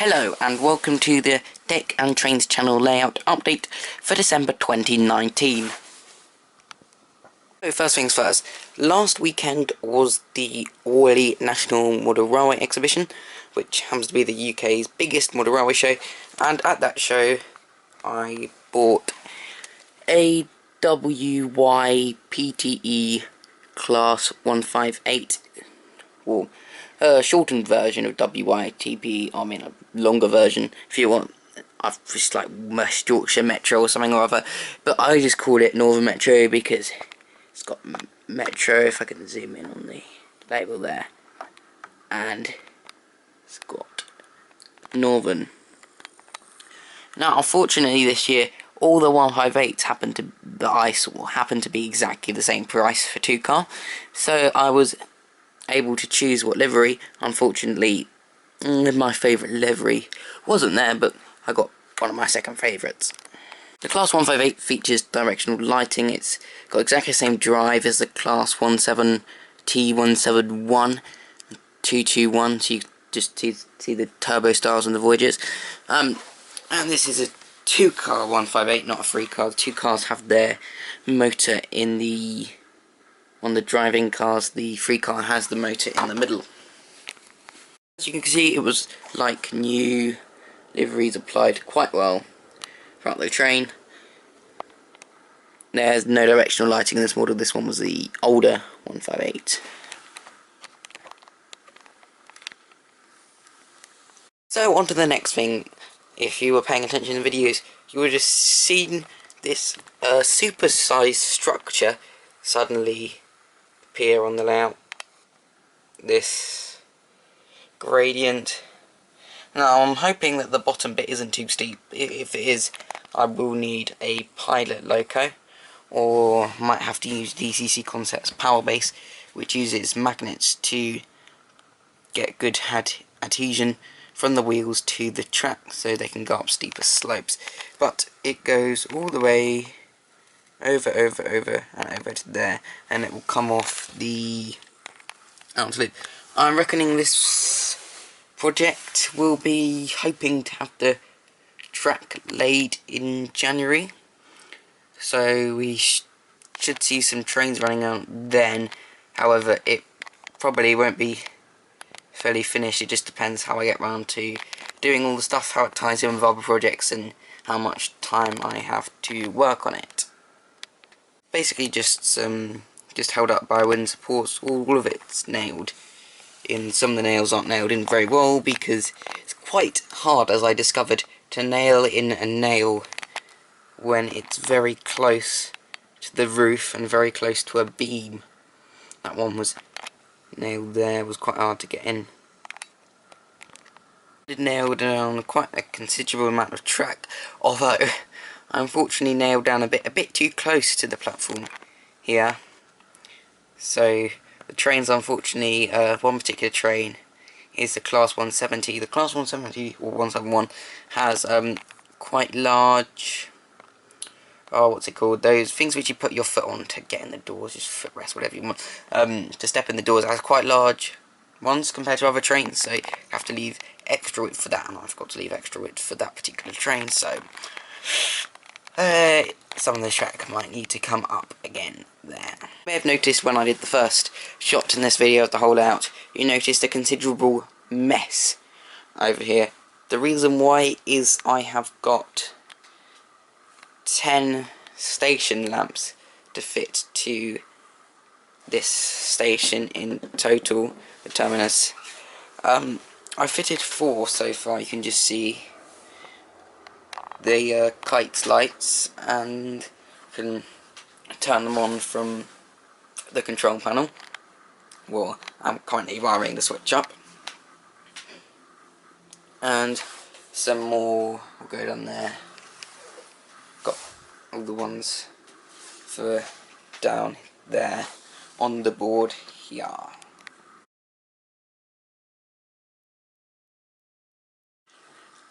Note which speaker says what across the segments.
Speaker 1: Hello and welcome to the Deck and Trains channel layout update for December 2019. So first things first, last weekend was the Worley National Model Railway Exhibition, which happens to be the UK's biggest model railway show, and at that show I bought a WYPTE Class 158, well, a shortened version of WYTP, I mean a longer version if you want. I've just like West Yorkshire Metro or something or other, but I just call it Northern Metro because it's got Metro, if I can zoom in on the label there, and it's got Northern. Now unfortunately this year all the 158s happened to be exactly the same price for 2 car, so I was able to choose what livery. Unfortunately, my favourite livery wasn't there, but I got one of my second favourites. The Class 158 features directional lighting. It's got exactly the same drive as the Class 17T171 and 221, so you just see the turbo styles and the Voyagers. And this is a 2-car 158, not a 3-car. The 2 cars have their motor in the... On the driving cars, the 3-car has the motor in the middle. As you can see, it was like new. Liveries applied quite well throughout the train. There's no directional lighting in this model. This one was the older 158. So on to the next thing. If you were paying attention in the videos, you would have seen this super-sized structure suddenly appear on the layout. This gradient. Now I'm hoping that the bottom bit isn't too steep. If it is, I will need a pilot loco, or might have to use DCC Concepts Power Base, which uses magnets to get good adhesion from the wheels to the track so they can go up steeper slopes. But it goes all the way over and over to there, and it will come off the outer loop. I'm reckoning this project will be hoping to have the track laid in January, so we should see some trains running out then. However, it probably won't be fully finished. It just depends how I get round to doing all the stuff, how it ties in with other projects, and how much time I have to work on it. Basically just held up by wind supports. All of it's nailed in. Some of the nails aren't nailed in very well because it's quite hard, as I discovered, to nail in a nail when it's very close to the roof and very close to a beam. That one was nailed there, was quite hard to get in. I did nail down quite a considerable amount of track, although I unfortunately nailed down a bit too close to the platform here. So the trains, unfortunately, one particular train is the Class 170. The Class 170 or 171 has quite large, what's it called? Those things which you put your foot on to get in the doors, just footrest, whatever you want, to step in the doors. It has quite large ones compared to other trains, so you have to leave extra width for that, and I forgot to leave extra width for that particular train, so some of the track might need to come up again there. You may have noticed when I did the first shot in this video of the whole layout, you noticed a considerable mess over here. The reason why is I have got 10 station lamps to fit to this station in total, the terminus. I fitted 4 so far. You can just see the kite's lights, and can turn them on from the control panel. Well, I'm currently wiring the switch up, and some more will go down there. Got all the ones for down there on the board here.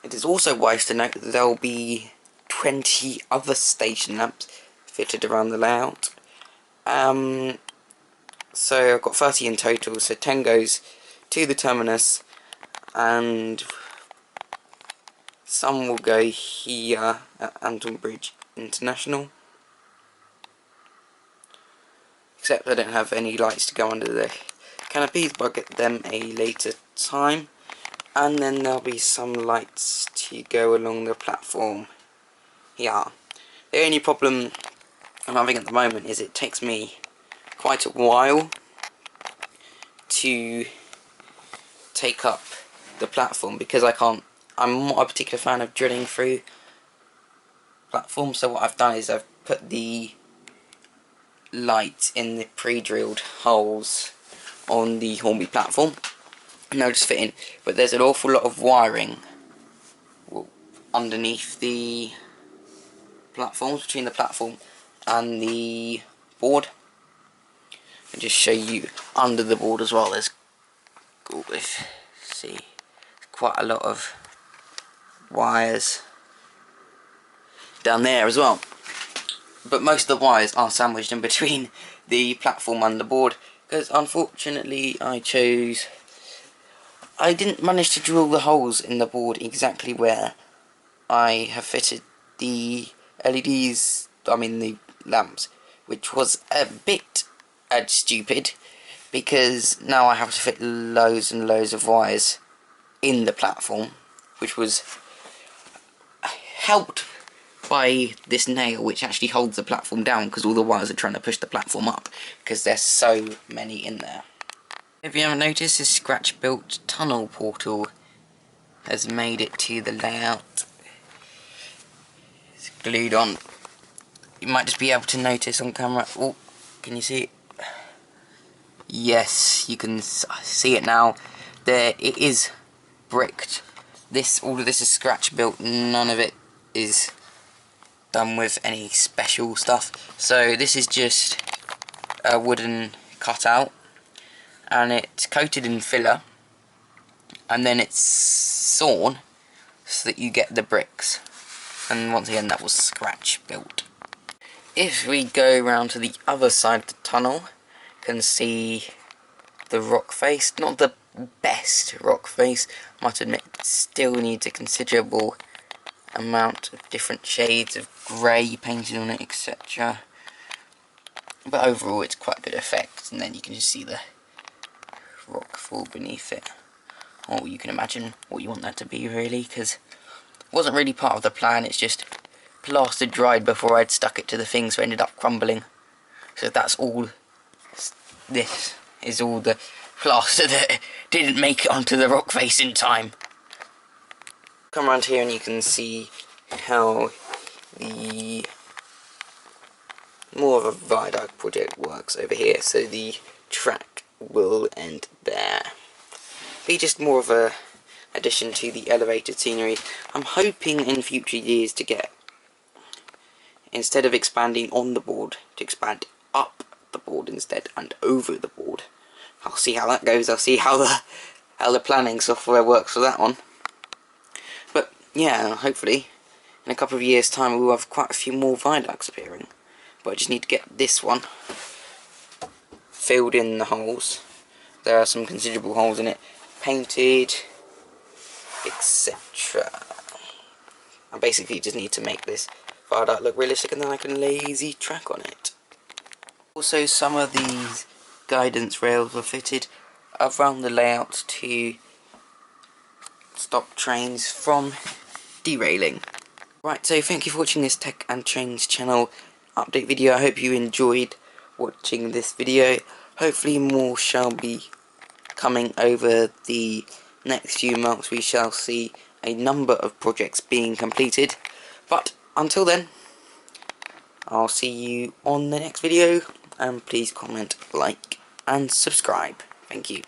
Speaker 1: It is also wise to note that there will be 20 other station lamps fitted around the layout. So I've got 30 in total, so 10 goes to the terminus, and Some will go here at Anton Bridge International, except I don't have any lights to go under the canopies, but I'll get them a later time. And then there'll be some lights to go along the platform here. The only problem I'm having at the moment is it takes me quite a while to take up the platform, because I'm not a particular fan of drilling through platforms. So what I've done is I've put the light in the pre-drilled holes on the Hornby platform, and they'll just fit in. But there's an awful lot of wiring underneath the platforms, between the platform and the board. I'll just show you under the board as well. There's, see, quite a lot of wires down there as well. But most of the wires are sandwiched in between the platform and the board, because unfortunately I didn't manage to drill the holes in the board exactly where I have fitted the LEDs, the lamps, which was a bit stupid, because now I have to fit loads and loads of wires in the platform, which was helped by this nail which actually holds the platform down, because all the wires are trying to push the platform up because there's so many in there. If you haven't noticed, this scratch built tunnel portal has made it to the layout. It's glued on. You might just be able to notice on camera. Oh, can you see it? Yes, you can see it now. There, it is bricked. All of this is scratch built. None of it is done with any special stuff. So this is just a wooden cutout, and it's coated in filler, and then it's sawn so that you get the bricks. And once again, that was scratch built. If we go around to the other side of the tunnel, you can see the rock face. Not the best rock face, I must admit. It still needs a considerable amount of different shades of grey painted on it, etc. But overall it's quite a good effect, and then you can just see the rock fall beneath it. Or you can imagine what you want that to be, really, because it wasn't really part of the plan. It's just plaster dried before I'd stuck it to the thing, so it ended up crumbling. So that's all. This is all the plaster that didn't make it onto the rock face in time. Come around here and you can see how the more of a viaduct project works over here. So the track will end there. Be just more of a addition to the elevated scenery. I'm hoping in future years to get, instead of expanding on the board, to expand up the board instead, and over the board. I'll see how that goes. I'll see how the planning software works for that one. But yeah, hopefully in a couple of years' time we'll have quite a few more viaducts appearing. But I just need to get this one filled in the holes. There are some considerable holes in it, painted, etc. I basically just need to make this viaduct look realistic, and then I can lazy track on it. Also, some of these guidance rails were fitted around the layout to stop trains from derailing. Right, so thank you for watching this Tech and Trains channel update video. I hope you enjoyed watching this video. Hopefully more shall be coming over the next few months. We shall see a number of projects being completed. But until then, I'll see you on the next video, and please comment, like and subscribe. Thank you.